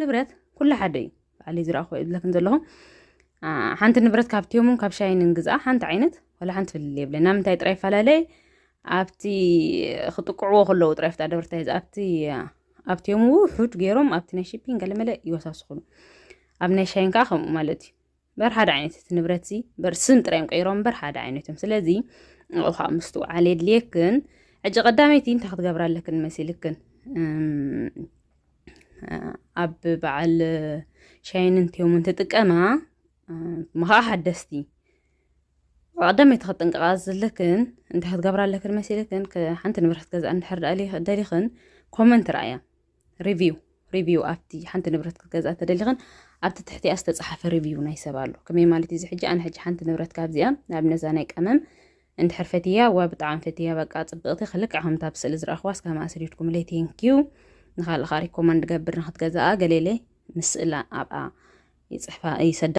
ንብረት ኩሉ ሓደ እዩ ባዕለይ ዝረኣኹ ይብለክን ዘለኹ ሓንቲ ንብረት ካብቲዮምን ካብ ሻይንን ግዛእ ሓንቲ ዓይነት ወላ ሓንቲ ፍልል የብለና ምንታይ ጥራይ ፈላለየ ኣብቲ ክጥቅዕዎ ከለዉ ጥራይ ፍታ ደብርታ ኣብቲዮም ውሑድ ገይሮም ኣብቲ ናይ ሺፒንግ ገለመለ ይወሳስኹሉ ኣብ ናይ ሻይን ከዓ ከምኡ ማለት እዩ በር ሓደ ዓይነት እቲ ንብረት በርስም ጥራዮም ቀይሮም በር ሓደ ዓይነቶም ስለዚ ኣቕሓ ምስቱ ዓል የድልየክን ሕጂ ቀዳመይቲ እንታይ ክትገብራለክን መሲልክን ኣብ በዓል ሻይንን ቲዮምን ትጥቀማ መኸዓ ሓደስቲ ቀዳመይቲ ክትጥንቀቓ ዘለክን እንታይ ክትገብራለክን መሲልክን ሓንቲ ንብረት ገዛ እንድሕር ደሊኽን ኮመንት ረኣያ ሪቪው ኣብቲ ሓንቲ ንብረት ክትገዛ ተደሊኽን ኣብቲ ትሕቲኣ ዝተጻሓፈ ሪቪው ናይ ሰብ ኣሎ ከመይ ማለት እዩ ሕጂ ኣነ ሕጂ ሓንቲ ንብረት ካብዚኣ ናብ ነዛ ናይ ቀመም እንድሕር ፈትያ ብጣዕሚ ፈትያ በቃ ጽብቕቲ ክልክዕ ከምታ ብስእሊ ዝረኣኽዋስ ከማ ኣስሪድኩም ለይ ቴንኪዩ ንኻልእ ሪኮመንድ ገብር ንኽትገዛኣ ገሌለ ምስእላ ኣብኣ ይጽሕፋ ይሰዳ